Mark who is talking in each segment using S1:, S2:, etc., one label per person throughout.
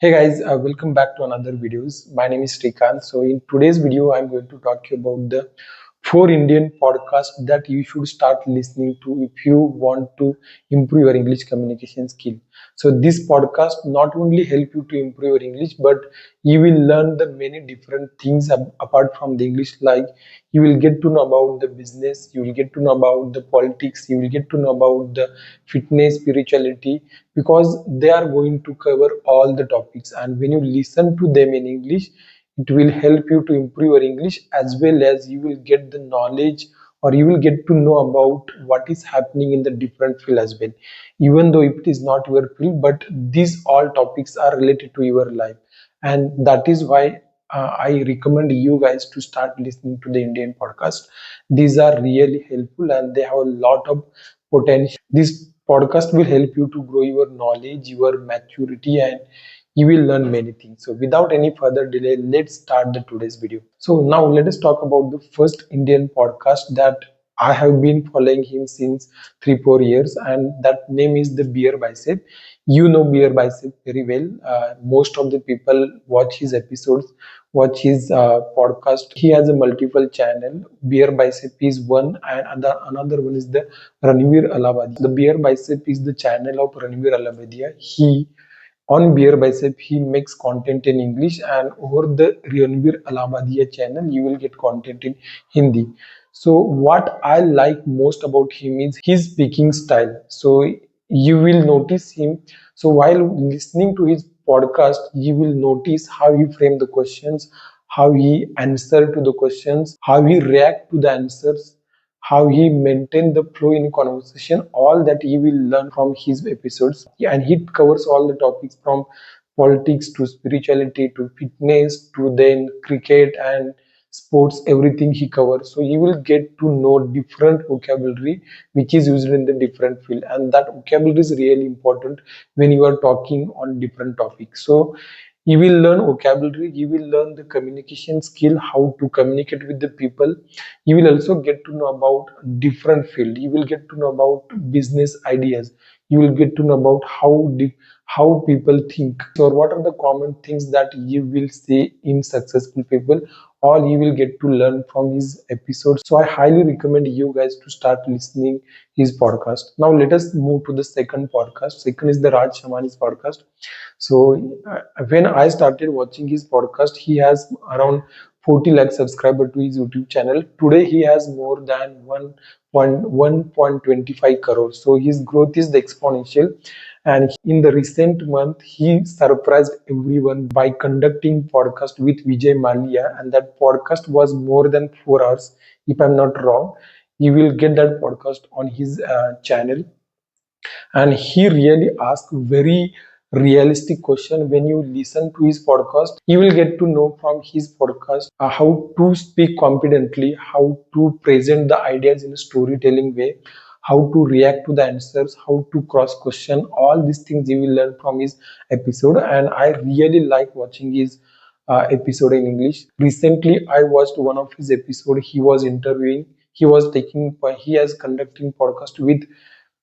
S1: Hey guys, welcome back to another videos. My name is Srikanth. So in today's video, I'm going to talk to you about the four Indian podcasts that you should start listening to if you want to improve your English communication skill. So this podcast not only help you to improve your English, but you will learn the many different things apart from the English. Like you will get to know about the business, you will get to know about the politics, you will get to know about the fitness, spirituality, because they are going to cover all the topics, and when you listen to them in English, it will help you to improve your English, as well as you will get the knowledge, or you will get to know about what is happening in the different field as well, even though it is not your field, but these all topics are related to your life. And that is why I recommend you guys to start listening to the Indian podcast. These are really helpful and they have a lot of potential. This podcast will help you to grow your knowledge, your maturity, and you will learn many things. So without any further delay, let's start the today's video. So now let us talk about the first Indian podcast that I have been following him since 3 4 years, and that name is the Beer Bicep. You know Beer Bicep very well. Most of the people watch his episodes, watch his podcast. He has a multiple channel. Beer Bicep is one, and another one is the Ranveer Allahbadia. The Beer Bicep is the channel of Ranveer Allahbadia. He on Beer Bicep he makes content in English, and over the Ranveer Allahbadia channel you will get content in Hindi. So what I like most about him is his speaking style. So you will notice him. So while listening to his podcast, you will notice how he frame the questions, how he answer to the questions, how he react to the answers, how he maintain the flow in conversation. All that you will learn from his episodes. Yeah, and he covers all the topics from politics to spirituality to fitness to then cricket and sports. Everything he covers, so you will get to know different vocabulary which is used in the different field, and that vocabulary is really important when you are talking on different topics. So you will learn vocabulary, you will learn the communication skill, how to communicate with the people. You will also get to know about different field, you will get to know about business ideas, you will get to know about how people think, or what are the common things that you will see in successful people. All you will get to learn from his episodes. So I highly recommend you guys to start listening his podcast. Now let us move to the second podcast. Second is the Raj Shamani's podcast. So when I started watching his podcast, he has around 40 lakh subscriber to his YouTube channel. Today he has more than 1.25 crores. So his growth is the exponential. And in the recent month, he surprised everyone by conducting podcast with Vijay Malia, and that podcast was more than 4 hours, if I'm not wrong. You will get that podcast on his channel, and he really asked very realistic question. When you listen to his podcast, you will get to know from his podcast how to speak confidently, how to present the ideas in a storytelling way, how to react to the answers, how to cross question. All these things you will learn from his episode, and I really like watching his episode in English. Recently I watched one of his episode. He was interviewing, he has conducting podcast with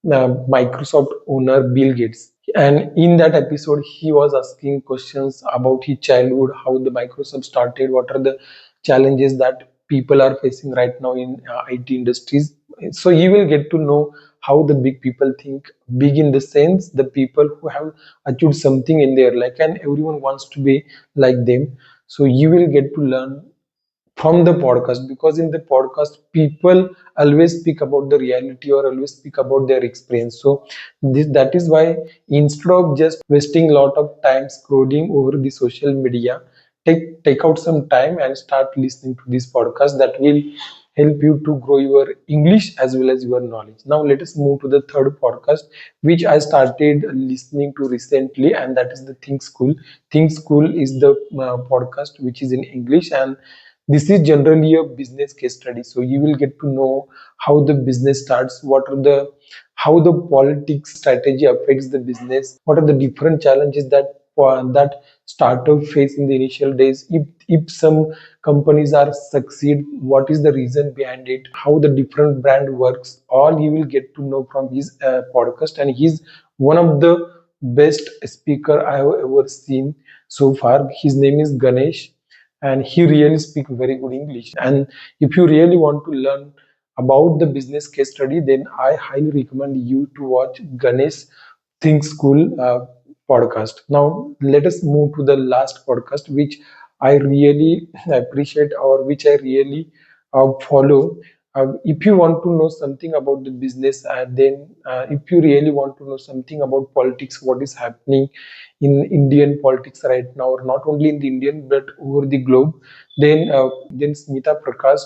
S1: Microsoft owner Bill Gates. And in that episode, he was asking questions about his childhood, how the Microsoft started, what are the challenges that people are facing right now in IT industries. So you will get to know how the big people think. Big in the sense, the people who have achieved something in their life, and everyone wants to be like them. So you will get to learn from the podcast, because in the podcast people always speak about the reality or always speak about their experience. So that is why, instead of just wasting a lot of time scrolling over the social media, take out some time and start listening to this podcast. That will help you to grow your English as well as your knowledge. Now let us move to the third podcast, which I started listening to recently, and that is the Think School. Think School is the podcast which is in English, and this is generally a business case study. So you will get to know how the business starts, what are the how the politics strategy affects the business, what are the different challenges that startup face in the initial days. If some companies are succeed, what is the reason behind it, how the different brand works. All you will get to know from his podcast, and he's one of the best speaker I have ever seen so far. His name is Ganesh, and he really speaks very good English. And if you really want to learn about the business case study, then I highly recommend you to watch Ganesh Think School podcast. Now, let us move to the last podcast, which I really appreciate or which I really follow. If you want to know something about the business, and then if you really want to know something about politics, what is happening in Indian politics right now, or not only in the Indian but over the globe, then Smita Prakash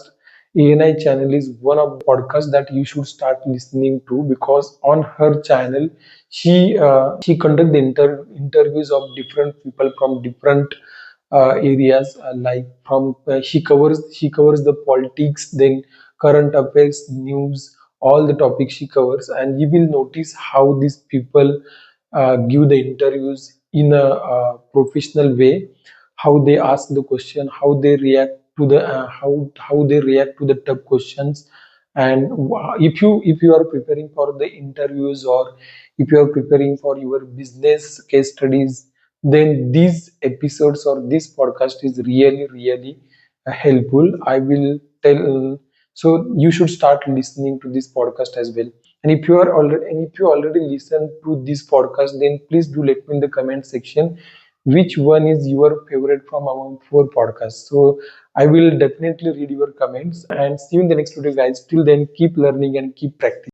S1: ANI channel is one of the podcasts that you should start listening to, because on her channel she conduct the interviews of different people from different areas, like from she covers the politics, then current affairs, news, all the topics she covers. And you will notice how these people give the interviews in a professional way, how they ask the question, how they react to the how they react to the tough questions. And if you are preparing for the interviews, or if you are preparing for your business case studies, then these episodes or this podcast is really really helpful. I will tell. So you should start listening to this podcast as well. And if you already listen to this podcast, then please do let me in the comment section which one is your favorite from among four podcasts. So I will definitely read your comments, and see you in the next video, guys. Till then, keep learning and keep practicing.